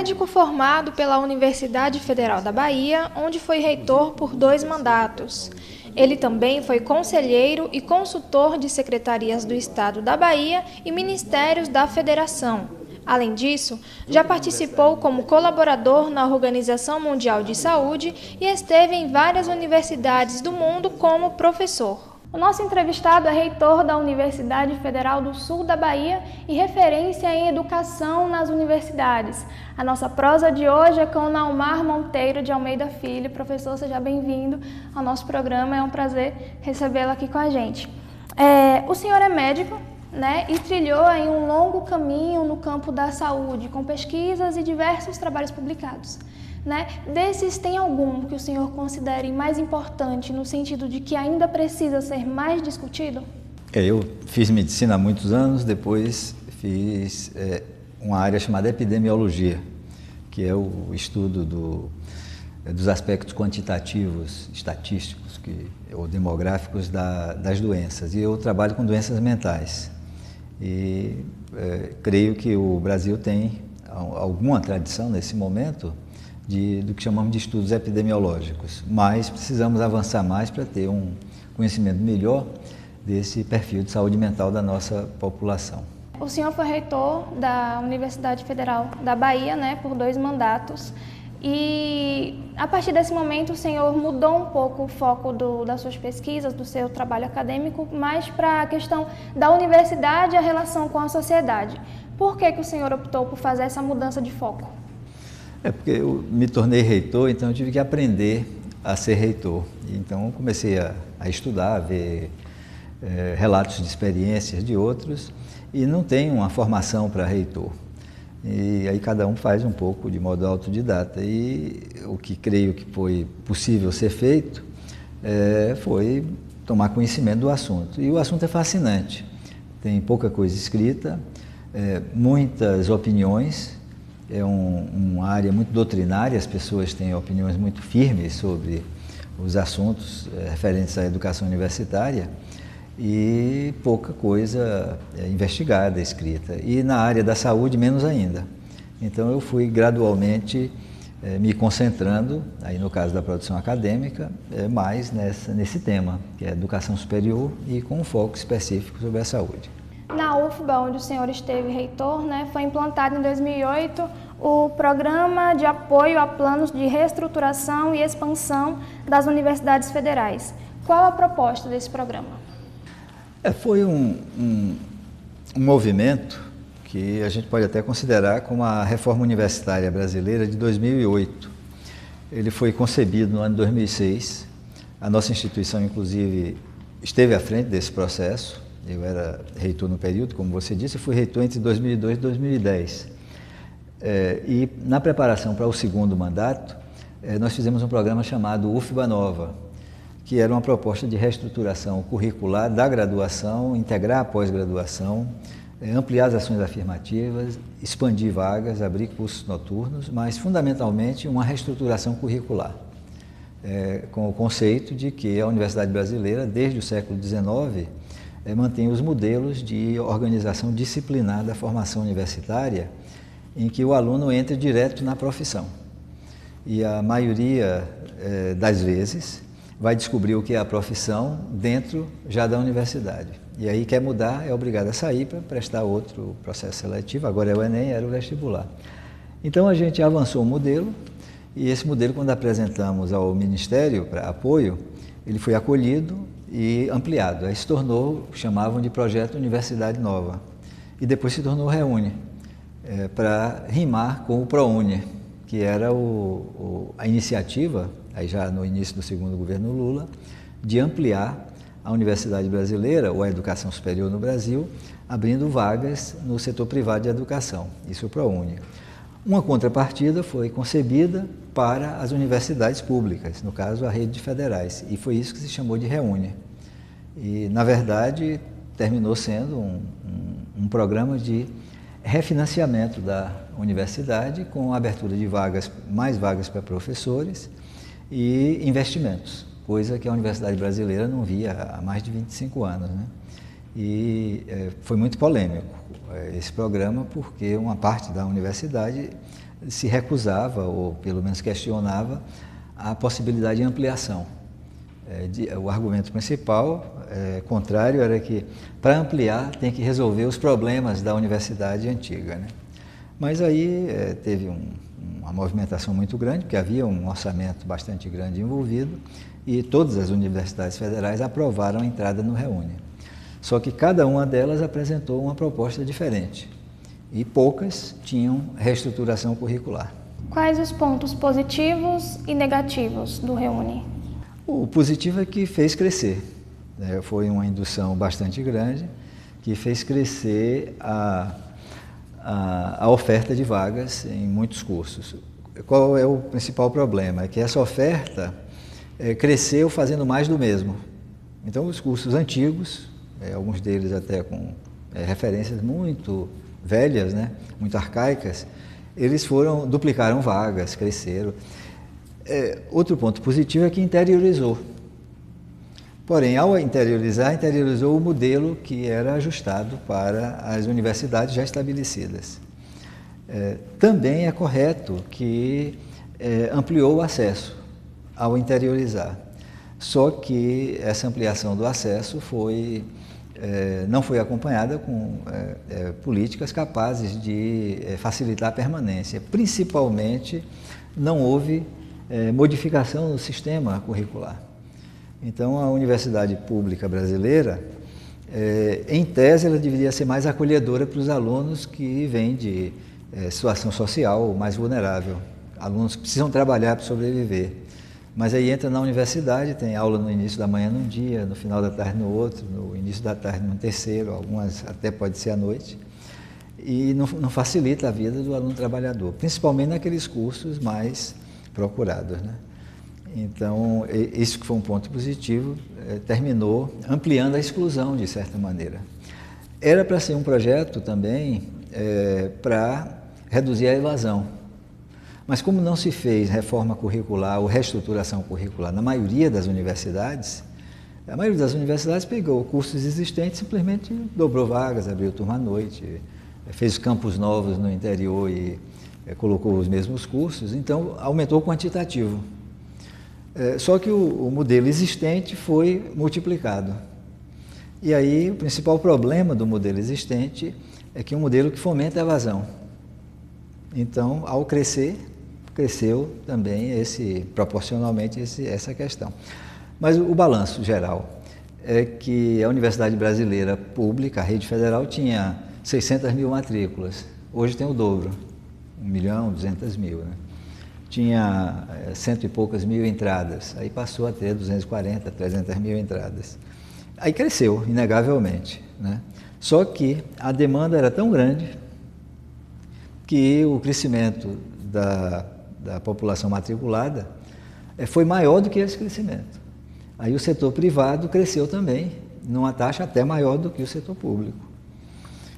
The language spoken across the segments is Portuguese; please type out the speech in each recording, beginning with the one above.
médico formado pela Universidade Federal da Bahia, onde foi reitor por 2 mandatos. Ele também foi conselheiro e consultor de secretarias do Estado da Bahia e ministérios da Federação. Além disso, já participou como colaborador na Organização Mundial de Saúde e esteve em várias universidades do mundo como professor. O nosso entrevistado é reitor da Universidade Federal do Sul da Bahia e referência em educação nas universidades. A nossa prosa de hoje é com Naumar Monteiro de Almeida Filho. Professor, seja bem-vindo ao nosso programa, é um prazer recebê-lo aqui com a gente. O senhor é médico, né, e trilhou aí um longo caminho no campo da saúde, com pesquisas e diversos trabalhos publicados. Né? Desses, tem algum que o senhor considere mais importante, no sentido de que ainda precisa ser mais discutido? Eu fiz medicina há muitos anos, depois fiz uma área chamada epidemiologia, que é o estudo dos aspectos quantitativos, estatísticos ou demográficos das doenças. E eu trabalho com doenças mentais. E creio que o Brasil tem alguma tradição nesse momento do que chamamos de estudos epidemiológicos, mas precisamos avançar mais para ter um conhecimento melhor desse perfil de saúde mental da nossa população. O senhor foi reitor da Universidade Federal da Bahia, né, por 2 mandatos, e a partir desse momento o senhor mudou um pouco o foco das suas pesquisas, do seu trabalho acadêmico, mais para a questão da universidade e a relação com a sociedade. Por que o senhor optou por fazer essa mudança de foco? Porque eu me tornei reitor, então eu tive que aprender a ser reitor. Então comecei a estudar, a ver relatos de experiências de outros e não tenho uma formação para reitor. E aí cada um faz um pouco de modo autodidata. E o que creio que foi possível ser feito foi tomar conhecimento do assunto. E o assunto é fascinante. Tem pouca coisa escrita, muitas opiniões. É uma área muito doutrinária, as pessoas têm opiniões muito firmes sobre os assuntos referentes à educação universitária e pouca coisa investigada, escrita. E na área da saúde, menos ainda. Então eu fui gradualmente me concentrando, aí no caso da produção acadêmica, mais nesse tema, que é educação superior e com um foco específico sobre a saúde. Na UFBA, onde o senhor esteve reitor, né, foi implantado em 2008 o Programa de Apoio a Planos de Reestruturação e Expansão das Universidades Federais. Qual a proposta desse programa? Foi um movimento que a gente pode até considerar como a reforma universitária brasileira de 2008. Ele foi concebido no ano de 2006. A nossa instituição, inclusive, esteve à frente desse processo. Eu era reitor no período, como você disse, fui reitor entre 2002 e 2010. E na preparação para o segundo mandato, nós fizemos um programa chamado UFBA Nova, que era uma proposta de reestruturação curricular da graduação, integrar a pós-graduação, ampliar as ações afirmativas, expandir vagas, abrir cursos noturnos, mas fundamentalmente uma reestruturação curricular, com o conceito de que a Universidade Brasileira, desde o século XIX, mantém os modelos de organização disciplinar da formação universitária, em que o aluno entra direto na profissão. E a maioria das vezes vai descobrir o que é a profissão dentro já da universidade. E aí quer mudar, é obrigado a sair para prestar outro processo seletivo, agora é o Enem, era o vestibular. Então a gente avançou o modelo, e esse modelo, quando apresentamos ao Ministério para apoio, ele foi acolhido e ampliado. Aí se tornou, chamavam de Projeto Universidade Nova. E depois se tornou Reúne, para rimar com o ProUni, que era a iniciativa, aí já no início do segundo governo Lula, de ampliar a Universidade Brasileira, ou a educação superior no Brasil, abrindo vagas no setor privado de educação, isso é o ProUni. Uma contrapartida foi concebida para as universidades públicas, no caso a rede de federais, e foi isso que se chamou de Reúne. E, na verdade, terminou sendo um programa de refinanciamento da universidade com a abertura de mais vagas para professores e investimentos, coisa que a Universidade Brasileira não via há mais de 25 anos, né? E foi muito polêmico esse programa, porque uma parte da universidade se recusava, ou pelo menos questionava, a possibilidade de ampliação. O argumento principal, contrário, era que para ampliar tem que resolver os problemas da universidade antiga, né? Mas aí teve uma movimentação muito grande, porque havia um orçamento bastante grande envolvido, e todas as universidades federais aprovaram a entrada no Reúne. Só que cada uma delas apresentou uma proposta diferente, e poucas tinham reestruturação curricular. Quais os pontos positivos e negativos do Reúne? O positivo é que fez crescer, né? Foi uma indução bastante grande que fez crescer a oferta de vagas em muitos cursos. Qual é o principal problema? É que essa oferta cresceu fazendo mais do mesmo. Então, os cursos antigos, alguns deles até com referências muito velhas, né? Muito arcaicas, eles duplicaram vagas, cresceram. Outro ponto positivo é que interiorizou. Porém, ao interiorizou o modelo que era ajustado para as universidades já estabelecidas. Também é correto que ampliou o acesso ao interiorizar. Só que essa ampliação do acesso não foi acompanhada com políticas capazes de facilitar a permanência. Principalmente, não houve modificação no sistema curricular. Então, a universidade pública brasileira, em tese, ela deveria ser mais acolhedora para os alunos que vêm de situação social mais vulnerável, alunos que precisam trabalhar para sobreviver. Mas aí entra na universidade, tem aula no início da manhã num dia, no final da tarde no outro, no início da tarde no terceiro, algumas até pode ser à noite, e não facilita a vida do aluno trabalhador, principalmente naqueles cursos mais procurados, né? Então, isso que foi um ponto positivo, terminou ampliando a exclusão, de certa maneira. Era para ser um projeto também para reduzir a evasão, mas como não se fez reforma curricular ou reestruturação curricular na maioria das universidades, a maioria das universidades pegou cursos existentes, simplesmente dobrou vagas, abriu turma à noite, fez campos novos no interior e colocou os mesmos cursos, então aumentou o quantitativo. Só que o modelo existente foi multiplicado. E aí o principal problema do modelo existente é que é um modelo que fomenta a evasão. Então, ao crescer, cresceu também proporcionalmente essa questão. Mas o balanço geral é que a Universidade Brasileira Pública, a rede federal, tinha 600 mil matrículas. Hoje tem o dobro, 1.200.000, né? Tinha 100 e poucas mil entradas, aí passou a ter 240, 300 mil entradas. Aí cresceu, inegavelmente, né? Só que a demanda era tão grande que o crescimento da população matriculada foi maior do que esse crescimento. Aí o setor privado cresceu também, numa taxa até maior do que o setor público.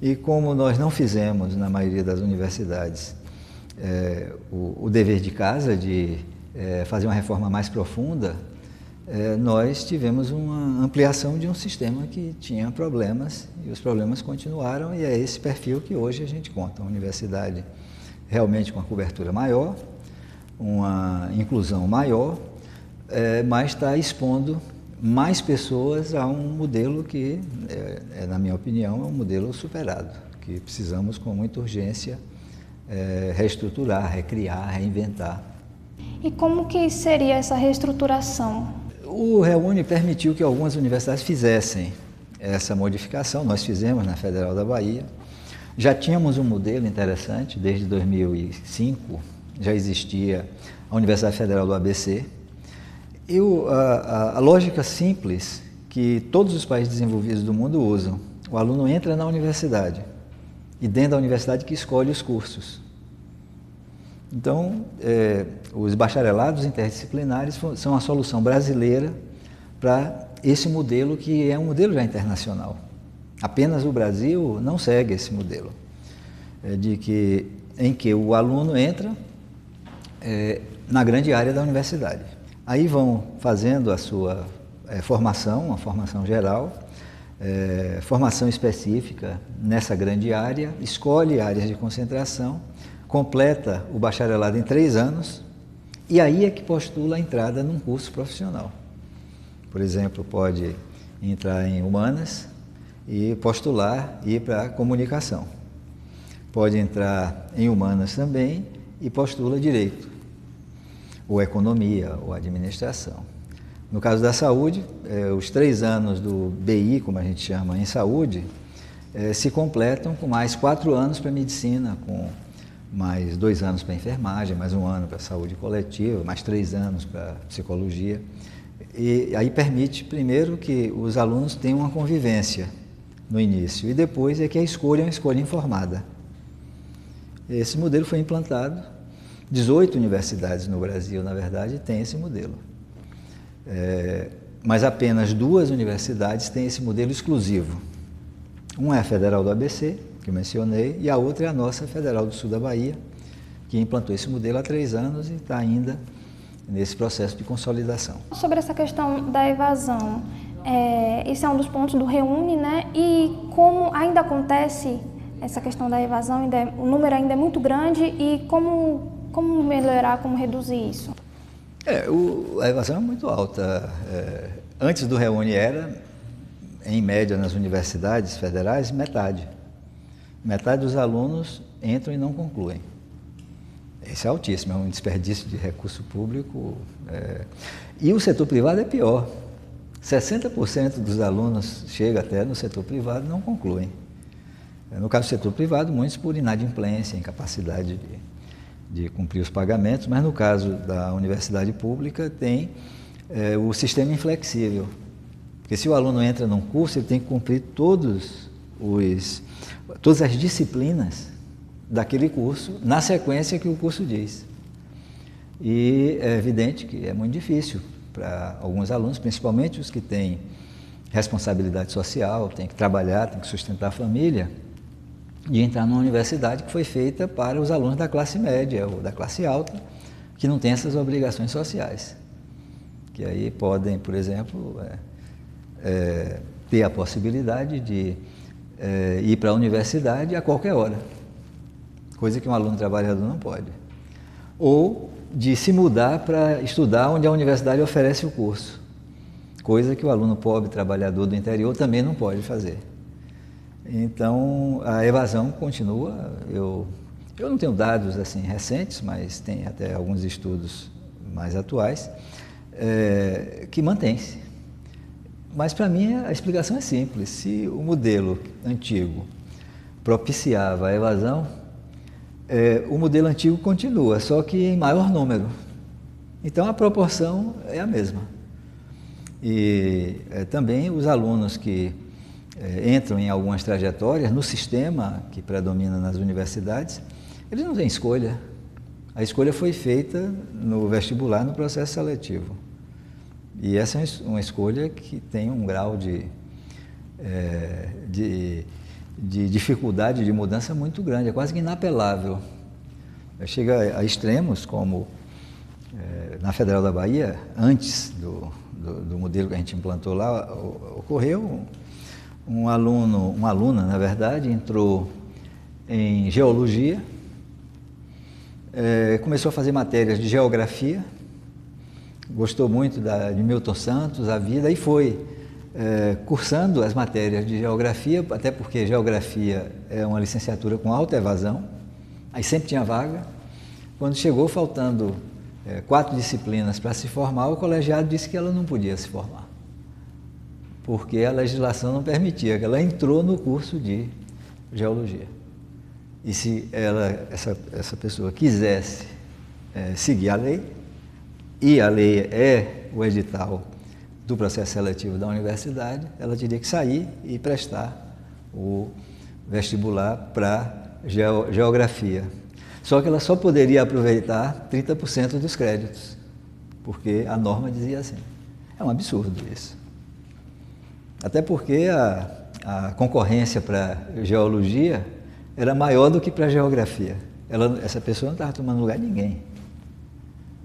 E como nós não fizemos, na maioria das universidades, o dever de casa de fazer uma reforma mais profunda, nós tivemos uma ampliação de um sistema que tinha problemas, e os problemas continuaram, e é esse perfil que hoje a gente conta. Uma universidade realmente com uma cobertura maior, uma inclusão maior, mas está expondo mais pessoas a um modelo que, na minha opinião, é um modelo superado, que precisamos com muita urgência reestruturar, recriar, reinventar. E como que seria essa reestruturação? O Reúne permitiu que algumas universidades fizessem essa modificação, nós fizemos na Federal da Bahia. Já tínhamos um modelo interessante, desde 2005, já existia a Universidade Federal do ABC. E a lógica simples que todos os países desenvolvidos do mundo usam, o aluno entra na universidade e dentro da universidade que escolhe os cursos. Então, os bacharelados interdisciplinares são a solução brasileira para esse modelo que é um modelo já internacional. Apenas o Brasil não segue esse modelo, em que o aluno entra na grande área da universidade. Aí vão fazendo a sua formação, uma formação geral, formação específica nessa grande área, escolhe áreas de concentração, completa o bacharelado em 3 anos e aí é que postula a entrada num curso profissional. Por exemplo, pode entrar em humanas e postular ir para a comunicação. Pode entrar em humanas também e postula direito, ou economia, ou administração. No caso da saúde, os 3 anos do BI, como a gente chama, em saúde, se completam com mais 4 anos para medicina, com mais 2 anos para enfermagem, mais 1 ano para saúde coletiva, mais 3 anos para psicologia. E aí permite, primeiro, que os alunos tenham uma convivência no início, e depois é que a escolha é uma escolha informada. Esse modelo foi implantado, 18 universidades no Brasil, na verdade, têm esse modelo. Mas apenas 2 universidades têm esse modelo exclusivo. Uma é a Federal do ABC, que eu mencionei, e a outra é a nossa Federal do Sul da Bahia, que implantou esse modelo há 3 anos e está ainda nesse processo de consolidação. Sobre essa questão da evasão, esse é um dos pontos do Reúne, né? E como ainda acontece essa questão da evasão, o número ainda é muito grande, e como melhorar, como reduzir isso? A evasão é muito alta. Antes do Reúne era, em média, nas universidades federais, metade. Metade dos alunos entram e não concluem. Isso é altíssimo, é um desperdício de recurso público. E o setor privado é pior. 60% dos alunos chega até no setor privado e não concluem. No caso do setor privado, muitos por inadimplência, incapacidade de cumprir os pagamentos, mas no caso da universidade pública tem o sistema inflexível. Porque se o aluno entra num curso, ele tem que cumprir todas as disciplinas daquele curso, na sequência que o curso diz. E é evidente que é muito difícil para alguns alunos, principalmente os que têm responsabilidade social, têm que trabalhar, têm que sustentar a família, de entrar numa universidade que foi feita para os alunos da classe média ou da classe alta, que não têm essas obrigações sociais. Que aí podem, por exemplo, ter a possibilidade de ir para a universidade a qualquer hora, coisa que um aluno trabalhador não pode. Ou de se mudar para estudar onde a universidade oferece o curso, coisa que o aluno pobre, trabalhador do interior, também não pode fazer. Então, a evasão continua. Eu não tenho dados assim recentes, mas tem até alguns estudos mais atuais, que mantém-se. Mas, para mim, a explicação é simples. Se o modelo antigo propiciava a evasão, o modelo antigo continua, só que em maior número. Então, a proporção é a mesma. E também os alunos que entram em algumas trajetórias, no sistema que predomina nas universidades, eles não têm escolha. A escolha foi feita no vestibular, no processo seletivo. E essa é uma escolha que tem um grau de dificuldade de mudança muito grande, é quase que inapelável. Chega a extremos, como na Federal da Bahia, antes do modelo que a gente implantou lá, ocorreu uma aluna, na verdade, entrou em geologia, começou a fazer matérias de geografia, gostou muito de Milton Santos, a vida, e foi cursando as matérias de geografia, até porque geografia é uma licenciatura com alta evasão, aí sempre tinha vaga. Quando chegou, faltando 4 disciplinas para se formar, o colegiado disse que ela não podia se formar, porque a legislação não permitia, que ela entrou no curso de geologia. E se essa pessoa quisesse seguir a lei, e a lei é o edital do processo seletivo da universidade, ela teria que sair e prestar o vestibular para geografia. Só que ela só poderia aproveitar 30% dos créditos, porque a norma dizia assim. É um absurdo isso. Até porque a concorrência para geologia era maior do que para geografia. Essa pessoa não estava tomando lugar de ninguém.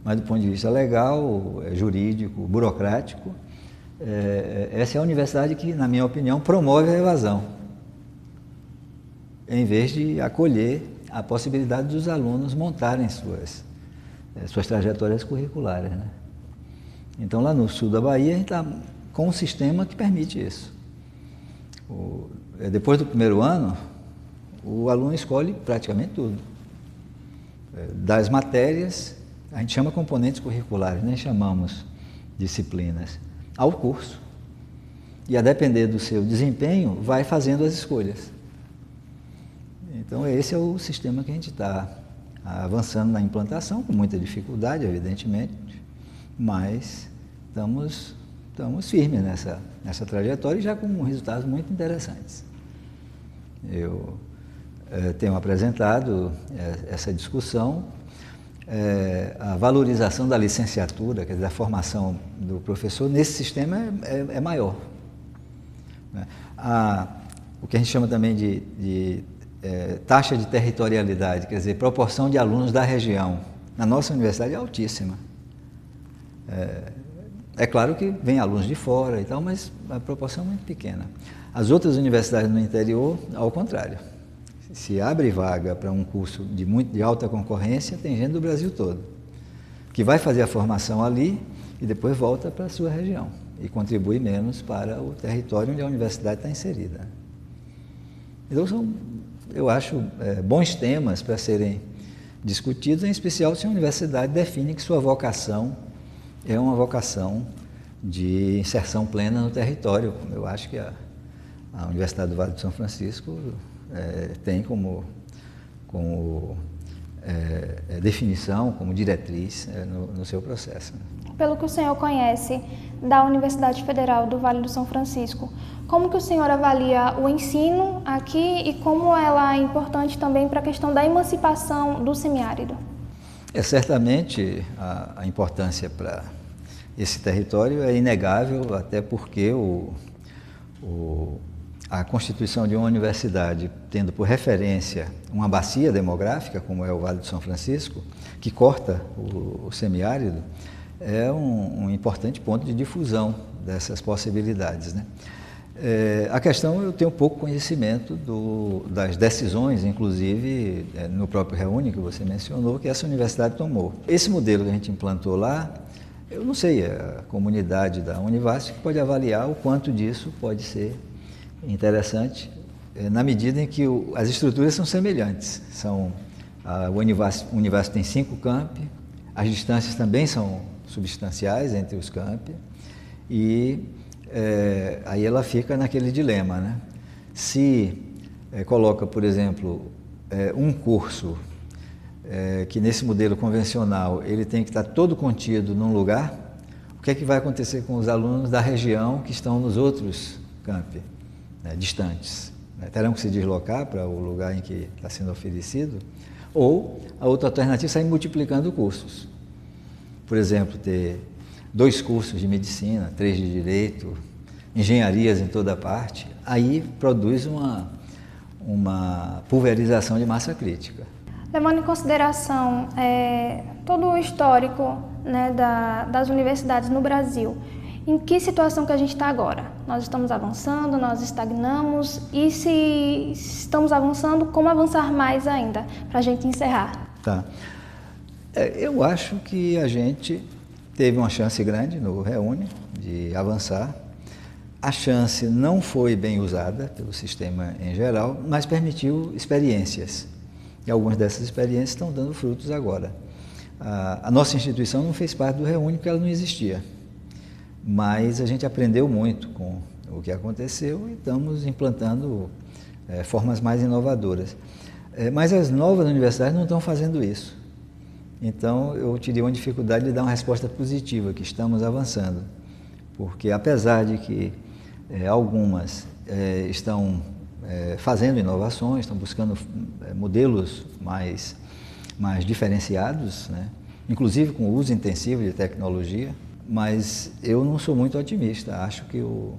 Mas do ponto de vista legal, jurídico, burocrático, essa é a universidade que, na minha opinião, promove a evasão, em vez de acolher a possibilidade dos alunos montarem suas trajetórias curriculares, né? Então, lá no sul da Bahia, a gente está com um sistema que permite isso. Depois do primeiro ano, o aluno escolhe praticamente tudo. Das matérias, a gente chama componentes curriculares, nem chamamos disciplinas, ao curso. E a depender do seu desempenho, vai fazendo as escolhas. Então, esse é o sistema que a gente está avançando na implantação, com muita dificuldade, evidentemente, mas estamos firmes nessa trajetória e já com resultados muito interessantes. Eu tenho apresentado essa discussão, a valorização da licenciatura, quer dizer, da formação do professor, nesse sistema é maior. O que a gente chama também de taxa de territorialidade, quer dizer, proporção de alunos da região, na nossa universidade é altíssima. É claro que vem alunos de fora e tal, mas a proporção é muito pequena. As outras universidades no interior, ao contrário. Se abre vaga para um curso de alta concorrência, tem gente do Brasil todo, que vai fazer a formação ali e depois volta para a sua região e contribui menos para o território onde a universidade está inserida. Então, eu acho bons temas para serem discutidos, em especial se a universidade define que sua vocação é uma vocação de inserção plena no território. Eu acho que a Universidade do Vale do São Francisco tem como definição, como diretriz no seu processo. Pelo que o senhor conhece da Universidade Federal do Vale do São Francisco, como que o senhor avalia o ensino aqui e como ela é importante também para a questão da emancipação do semiárido? Certamente a importância para esse território é inegável, até porque a constituição de uma universidade, tendo por referência uma bacia demográfica, como é o Vale do São Francisco, que corta o semiárido, é um importante ponto de difusão dessas possibilidades, né? A questão, eu tenho pouco conhecimento das decisões, inclusive no próprio Reúne, que você mencionou, que essa universidade tomou. Esse modelo que a gente implantou lá, eu não sei, a comunidade da Univasf que pode avaliar o quanto disso pode ser interessante, na medida em que as estruturas são semelhantes. A Univasf tem 5 campi, as distâncias também são substanciais entre os campi, e aí ela fica naquele dilema, né? Se coloca, por exemplo, um curso que nesse modelo convencional ele tem que estar todo contido num lugar, o que é que vai acontecer com os alunos da região que estão nos outros campi, distantes? Terão que se deslocar para o lugar em que está sendo oferecido? Ou a outra alternativa é sair multiplicando cursos. Por exemplo, ter 2 cursos de medicina, 3 de direito, engenharias em toda parte, aí produz uma pulverização de massa crítica. Levando em consideração todo o histórico, né, das universidades no Brasil, em que situação que a gente está agora? Nós estamos avançando, nós estagnamos, e se estamos avançando, como avançar mais ainda, para a gente encerrar? Tá. Eu acho que a gente teve uma chance grande no Reúne de avançar. A chance não foi bem usada pelo sistema em geral, mas permitiu experiências. E algumas dessas experiências estão dando frutos agora. A nossa instituição não fez parte do Reúne porque ela não existia. Mas a gente aprendeu muito com o que aconteceu e estamos implantando formas mais inovadoras. Mas as novas universidades não estão fazendo isso. Então, eu teria uma dificuldade de dar uma resposta positiva, que estamos avançando. Porque, apesar de que algumas estão fazendo inovações, estão buscando modelos mais diferenciados, né? Inclusive com o uso intensivo de tecnologia, mas eu não sou muito otimista. Acho que o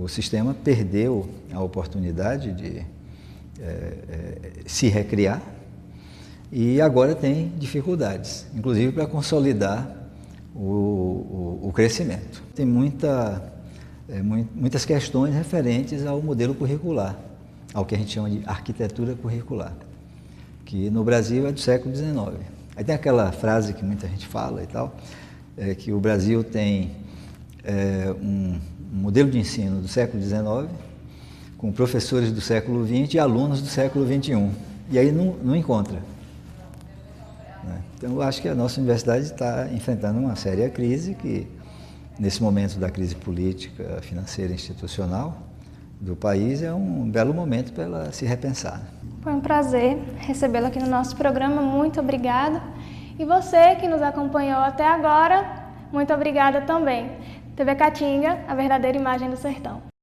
sistema perdeu a oportunidade de se recriar e agora tem dificuldades, inclusive para consolidar o crescimento. Tem muitas questões referentes ao modelo curricular, ao que a gente chama de arquitetura curricular. que no Brasil é do século XIX. Aí tem aquela frase que muita gente fala e tal, que o Brasil tem um modelo de ensino do século XIX, com professores do século XX e alunos do século XXI. E aí não encontra. Né? Então, eu acho que a nossa universidade está enfrentando uma séria crise que, nesse momento da crise política, financeira e institucional do país, é um belo momento para ela se repensar. Foi um prazer recebê-lo aqui no nosso programa. Muito obrigada. E você que nos acompanhou até agora, muito obrigada também. TV Caatinga, a verdadeira imagem do sertão.